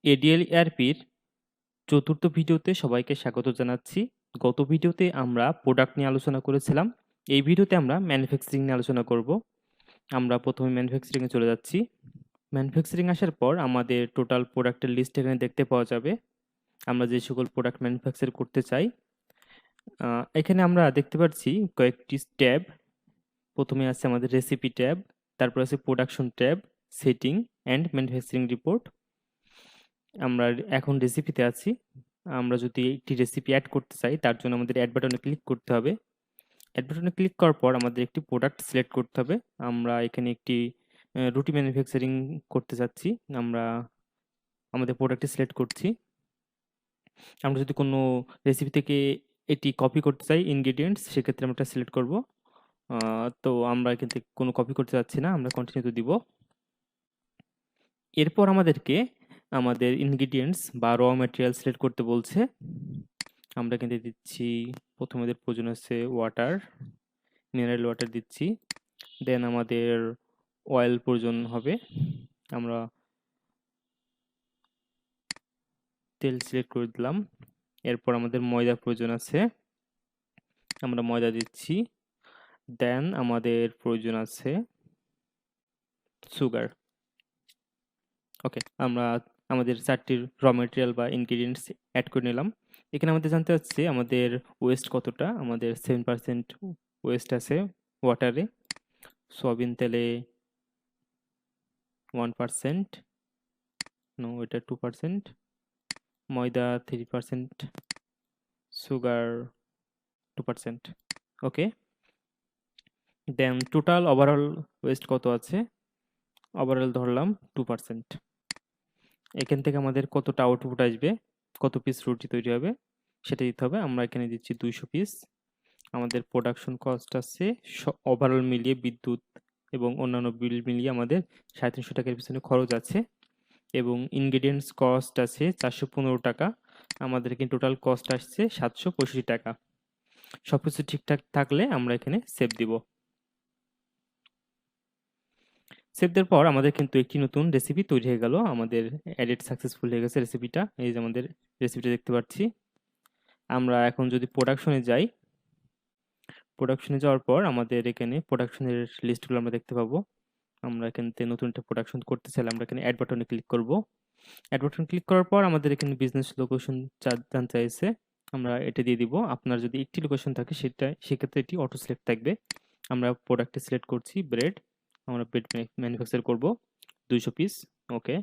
ADL ইআরপির চতুর্থ ভিডিওতে সবাইকে স্বাগত জানাচ্ছি। গত ভিডিওতে আমরা প্রোডাক্ট নিয়ে আলোচনা করেছিলাম। এই ভিডিওতে আমরা ম্যানুফ্যাকচারিং নিয়ে আলোচনা করব। আমরা প্রথমে ম্যানুফ্যাকচারিংয়ে চলে যাচ্ছি। ম্যানুফ্যাকচারিং আসার পর আমাদের টোটাল প্রোডাক্টের লিস্ট এখানে দেখতে পাওয়া যাবে। আমরা যে সকল প্রোডাক্ট ম্যানুফ্যাকচার করতে চাই, এখানে আমরা দেখতে পাচ্ছি কয়েকটি ট্যাব। প্রথমে আছে আমাদের রেসিপি ট্যাব, তারপর আছে production tab, setting and manufacturing report. আমরা এখন রেসিপিতে আছি। আমরা যদি একটি রেসিপি অ্যাড করতে চাই, তার জন্য আমাদের অ্যাড বাটনে ক্লিক করতে হবে। অ্যাড বাটনে ক্লিক করার পর আমাদের একটি প্রোডাক্ট সিলেক্ট করতে হবে। আমরা এখানে একটি রুটি ম্যানুফ্যাকচারিং করতে চাচ্ছি। আমরা আমাদের প্রোডাক্টটি সিলেক্ট করছি। আমরা যদি কোনো রেসিপি থেকে এটি কপি করতে চাই ইনগ্রেডিয়েন্টস, সেক্ষেত্রে আমরা সিলেক্ট করব। তো আমরা এখান থেকে কোনো কপি করতে চাচ্ছি না, আমরা কন্টিনিউতে দিব। এরপর আমাদেরকে আমাদের ইনগ্রেডিয়েন্টস বা র ম্যাটেরিয়াল সিলেক্ট করতে বলছে। আমরা এখানে দিচ্ছি, প্রথমে আমাদের প্রয়োজন আছে ওয়াটার, মিনারেল ওয়াটার দিচ্ছি। দেন আমাদের অয়েল প্রয়োজন হবে, আমরা তেল সিলেক্ট করে দিলাম। এরপর আমাদের ময়দা প্রয়োজন আছে, আমরা ময়দা দিচ্ছি। দেন আমাদের প্রয়োজন আছে সুগার। ওকে, আমরা আমাদের চারটির র ম্যাটেরিয়াল বা ইনগ্রেডিয়েন্টস অ্যাড করে নিলাম। এখানে আমাদের জানতে হচ্ছে আমাদের ওয়েস্ট কতটা। আমাদের 7% ওয়েস্ট আছে ওয়াটারে, সয়াবিন তেলে 1%, নো এটা 2%, ময়দা 3%, সুগার 2%। ওকে, দেন টোটাল ওভারঅল ওয়েস্ট কত আছে, ওভারঅল ধরলাম 2%। এখান থেকে আমাদের কতটা আউটপুট আসবে, কত পিস রুটি তৈরি হবে সেটা দিতে হবে। আমরা এখানে দিচ্ছি 200 পিস। আমাদের প্রোডাকশন কস্ট আছে ওভারঅল মিলিয়ে, বিদ্যুৎ এবং অন্যান্য বিল মিলিয়ে আমাদের 350 টাকার পিছনে খরচ আছে, এবং ইনগ্রেডিয়েন্টস কস্ট আছে 415 টাকা। আমাদের এখানে টোটাল কস্ট আসছে 765 টাকা। সবকিছু ঠিকঠাক থাকলে আমরা এখানে সেভ দিব। সেভ দেওয়ার পর আমাদের কিন্তু একটি নতুন রেসিপি তৈরি হয়ে গেল। আমাদের এডিট সাকসেসফুল হয়ে গেছে রেসিপিটা। এই যে আমাদের রেসিপিটা দেখতে পাচ্ছি। আমরা এখন যদি প্রোডাকশনে যাই, প্রোডাকশনে যাওয়ার পর আমাদের এখানে প্রোডাকশনের লিস্টগুলো আমরা দেখতে পাবো। আমরা এখান থেকে নতুন একটা প্রোডাকশন করতে চাইলে আমরা এখানে অ্যাড বাটনে ক্লিক করব। অ্যাড বাটন ক্লিক করার পর আমাদের এখানে বিজনেস লোকেশন জানতে চাইছে, আমরা এটা দিয়ে দিব। আপনার যদি একটি লোকেশন থাকে সেক্ষেত্রে এটি অটো সিলেক্ট থাকবে। আমরা প্রোডাক্টে সিলেক্ট করছি ব্রেড, আমরা ব্রেড ম্যানুফ্যাকচার করব 200 পিস। ওকে,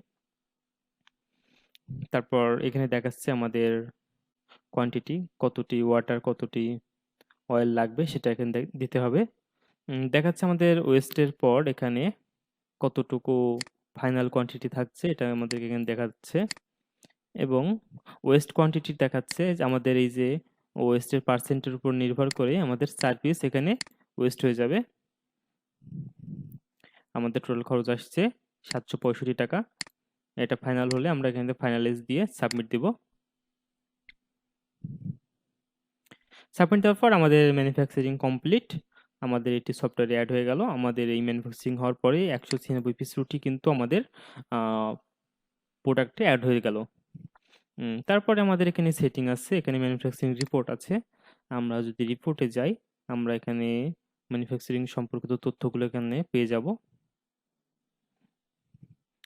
তারপর এখানে দেখাচ্ছে আমাদের কোয়ান্টিটি, কতটি ওয়াটার কতটি অয়েল লাগবে সেটা এখানে দিতে হবে। দেখাচ্ছে আমাদের ওয়েস্টের পর এখানে কতটুকু ফাইনাল কোয়ান্টিটি থাকছে, এটা আমাদেরকে এখানে দেখাচ্ছে। এবং ওয়েস্ট কোয়ান্টিটি দেখাচ্ছে যে আমাদের এই যে ওয়েস্টের পার্সেন্টের উপর নির্ভর করে আমাদের 4 পিস এখানে ওয়েস্ট হয়ে যাবে। আমাদের টোটাল খরচ আসছে 765 টাকা। এটা ফাইনাল হলে আমরা এখানে ফাইনালাইজ দিয়ে সাবমিট দিব। সাবমিট দেওয়ার পর আমাদের ম্যানুফ্যাকচারিং কমপ্লিট। আমাদের এটি সফটওয়্যারে অ্যাড হয়ে গেল। আমাদের এই ম্যানুফ্যাকচারিং হওয়ার পরে 196 পিস রুটি কিন্তু আমাদের প্রোডাক্টে অ্যাড হয়ে গেল। তারপরে আমাদের এখানে সেটিং আছে, এখানে ম্যানুফ্যাকচারিং রিপোর্ট আছে। আমরা যদি রিপোর্টে যাই, আমরা এখানে ম্যানুফ্যাকচারিং সম্পর্কিত তথ্যগুলো এখানে পেয়ে যাব।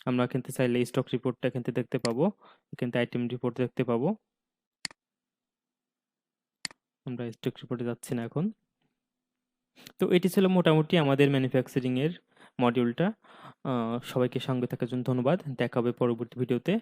আমরা এখান থেকে চাইলে স্টক রিপোর্টটা এখান থেকে দেখতে পাবো, এখান থেকে আইটেম রিপোর্ট দেখতে পাবো। আমরা স্টক রিপোর্টে যাচ্ছি না এখন। তো এটি ছিল মোটামুটি আমাদের ম্যানুফ্যাকচারিং এর মডিউলটা। সবাইকে সঙ্গে থাকার জন্য ধন্যবাদ। দেখা হবে পরবর্তী ভিডিওতে।